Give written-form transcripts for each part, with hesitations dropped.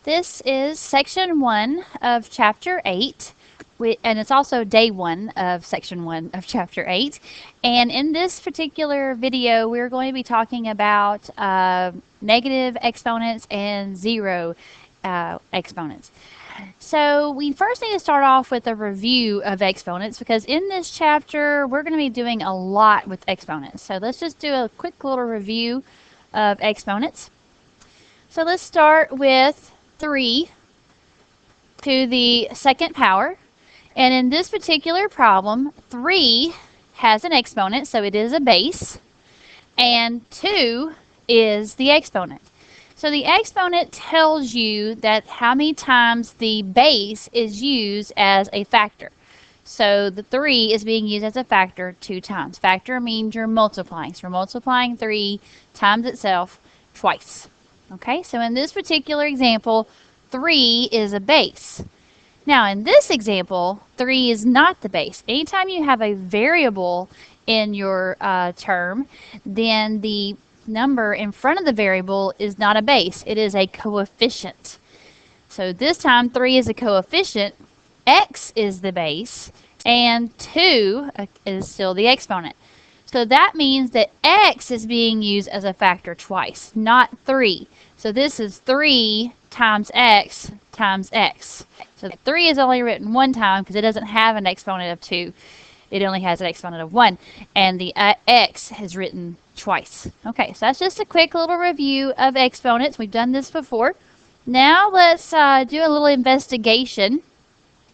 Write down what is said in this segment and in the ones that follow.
This is section 1 of chapter 8, and it's also day 1 of section 1 of chapter 8. And in this particular video, we're going to be talking about negative exponents and zero exponents. So we first need to start off with a review of exponents, because in this chapter, we're going to be doing a lot with exponents. So let's just do a quick little review of exponents. So let's start with 3 to the second power. And in this particular problem, 3 has an exponent, so it is a base, and 2 is the exponent. So the exponent tells you that how many times the base is used as a factor. So the 3 is being used as a factor 2 times. Factor means you're multiplying. So you're multiplying 3 times itself twice. Okay, so in this particular example, 3 is a base. Now in this example, 3 is not the base. Anytime you have a variable in your term, then the number in front of the variable is not a base. It is a coefficient. So this time 3 is a coefficient, x is the base, and 2 is still the exponent. So that means that x is being used as a factor twice, not 3. So this is 3 times x times x. So 3 is only written one time because it doesn't have an exponent of 2. It only has an exponent of 1. And the x is written twice. Okay, so that's just a quick little review of exponents. We've done this before. Now let's do a little investigation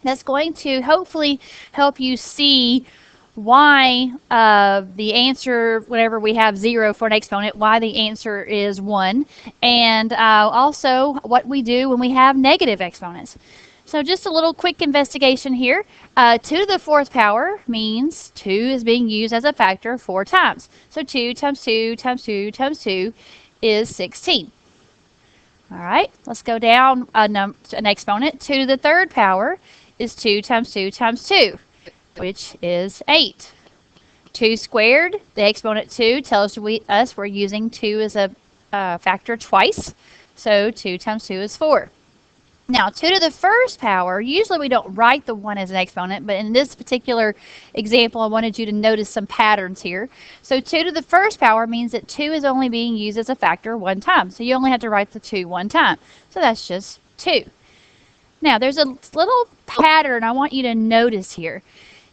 that's going to hopefully help you see why the answer, whenever we have 0 for an exponent, why the answer is 1, and also what we do when we have negative exponents. So just a little quick investigation here. 2 to the 4th power means 2 is being used as a factor 4 times. So 2 times 2 times 2 times 2 is 16. All right, let's go down an exponent. 2 to the 3rd power is 2 times 2 times 2. Which is 8. 2 squared, the exponent 2 tells us we're using 2 as a factor twice. So 2 times 2 is 4. Now 2 to the 1st power, usually we don't write the 1 as an exponent, but in this particular example I wanted you to notice some patterns here. So 2 to the 1st power means that 2 is only being used as a factor one time. So you only have to write the 2 one time. So that's just 2. Now there's a little pattern I want you to notice here.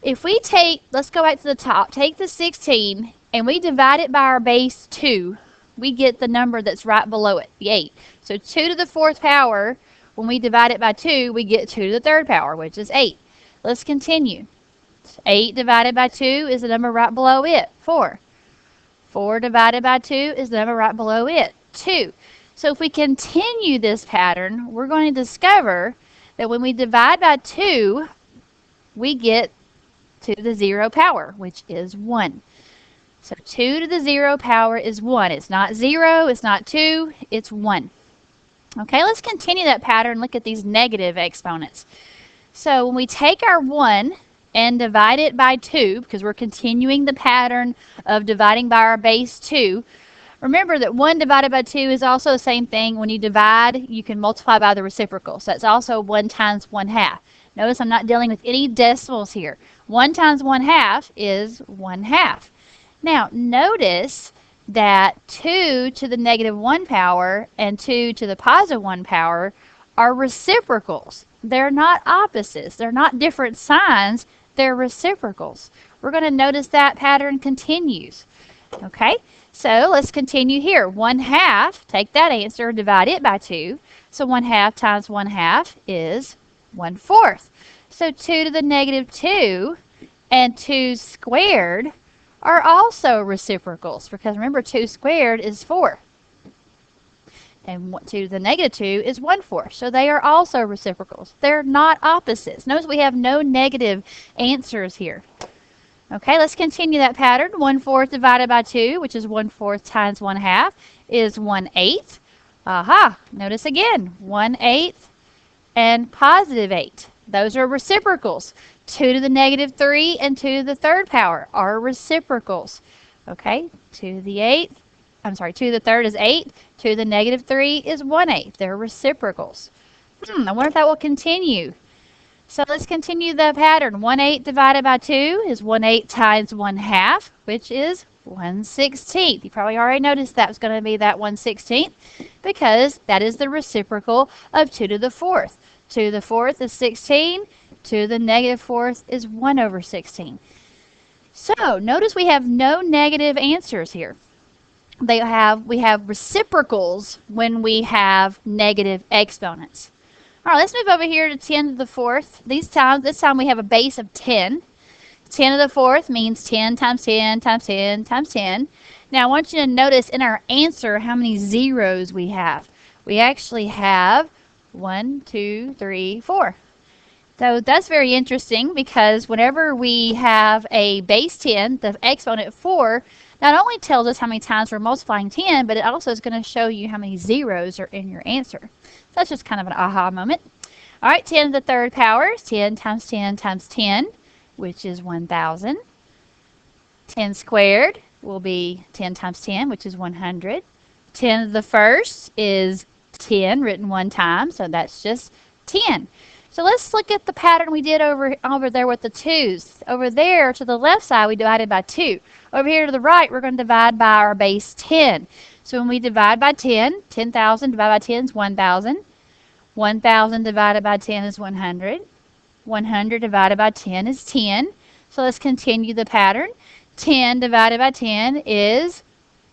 If we take, let's go back to the top, take the 16 and we divide it by our base 2, we get the number that's right below it, the 8. So 2 to the 4th power, when we divide it by 2, we get 2 to the 3rd power, which is 8. Let's continue. 8 divided by 2 is the number right below it, 4. 4 divided by 2 is the number right below it, 2. So if we continue this pattern, we're going to discover that when we divide by 2, we get to the 0 power, which is 1. So 2 to the 0 power is 1. It's not 0, it's not 2, it's 1. Okay, let's continue that pattern. Look at these negative exponents. So when we take our 1 and divide it by 2, because we're continuing the pattern of dividing by our base 2, remember that 1 divided by 2 is also the same thing. When you divide, you can multiply by the reciprocal. So that's also 1 times 1/2. Notice I'm not dealing with any decimals here. 1 times 1/2 is 1/2. Now, notice that 2 to the negative 1 power and 2 to the positive 1 power are reciprocals. They're not opposites. They're not different signs. They're reciprocals. We're going to notice that pattern continues. Okay, so let's continue here. 1/2, take that answer, divide it by 2. So 1/2 times 1/2 is 1/4. So 2 to the negative 2 and 2 squared are also reciprocals, because remember 2 squared is 4. And 2 to the negative 2 is 1/4. So they are also reciprocals. They're not opposites. Notice we have no negative answers here. Okay, let's continue that pattern. 1/4 divided by 2, which is 1/4 times 1/2, is 1/8. Aha, notice again, 1/8 and positive 8. Those are reciprocals. 2 to the negative 3 and 2 to the 3rd power are reciprocals. Okay, 2 to the 3rd is 8. 2 to the negative 3 is 1/8. They're reciprocals. I wonder if that will continue. So let's continue the pattern. 1/8 divided by 2 is 1/8 times 1/2, which is 1/16. You probably already noticed that was going to be that 1/16 because that is the reciprocal of 2 to the 4th. 2 to the 4th is 16. 2 to the negative 4th is 1/16. So notice we have no negative answers here. We have reciprocals when we have negative exponents. All right, let's move over here to 10 to the 4th. This time we have a base of 10. 10 to the 4th means 10 times 10 times 10 times 10. Now I want you to notice in our answer how many zeros we have. We actually have 1, 2, 3, 4. So that's very interesting because whenever we have a base 10, the exponent 4 not only tells us how many times we're multiplying 10, but it also is going to show you how many zeros are in your answer. So that's just kind of an aha moment. All right, 10 to the 3rd power is 10 times 10 times 10, which is 1,000. 10 squared will be 10 times 10, which is 100. 10 to the 1st is 10 written one time, so that's just 10. So let's look at the pattern we did over there with the 2's. Over there to the left side, we divided by 2. Over here to the right, we're going to divide by our base 10. So when we divide by 10, 10,000 divided by 10 is 1,000. 1,000 divided by 10 is 100. 100 divided by 10 is 10. So let's continue the pattern. 10 divided by 10 is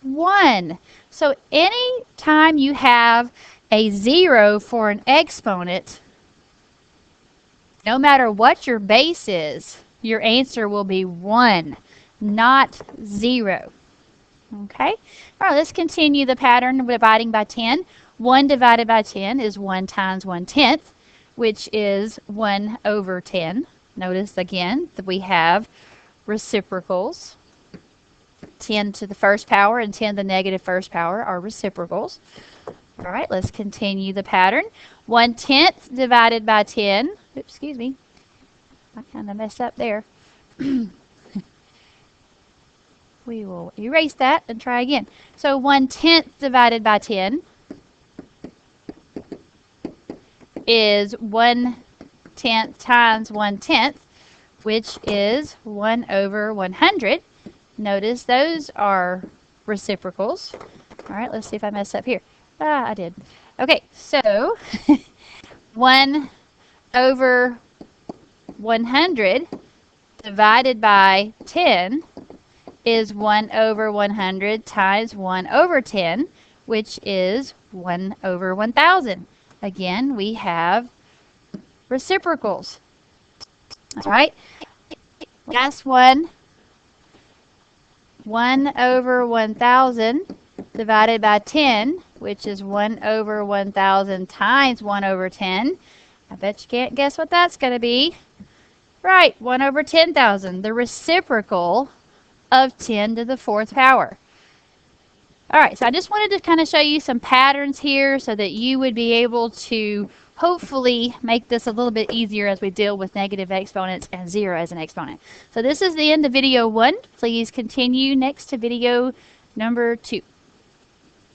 1. So any time you have a 0 for an exponent, no matter what your base is, your answer will be 1, not 0. Okay? All right, let's continue the pattern of dividing by 10. 1 divided by 10 is 1 times 1/10, which is 1 over 10. Notice again that we have reciprocals. 10 to the 1st power and 10 to the negative 1st power are reciprocals. All right, let's continue the pattern. 1/10 divided by 10. Oops, excuse me. I kind of messed up there. We will erase that and try again. So 1/10 divided by 10 is 1/10 times 1/10, which is 1 over 100. Notice those are reciprocals. All right, let's see if I messed up here. I did. Okay, so 1 over 100 divided by 10 is 1 over 100 times 1 over 10, which is 1 over 1,000. Again, we have reciprocals. All right, last one. 1 over 1,000 divided by 10, which is 1 over 1,000 times 1 over 10. I bet you can't guess what that's going to be. Right, 1 over 10,000, the reciprocal of 10 to the 4th power. All right, so I just wanted to kind of show you some patterns here so that you would be able to hopefully make this a little bit easier as we deal with negative exponents and 0 as an exponent. So this is the end of video 1. Please continue next to video number 2.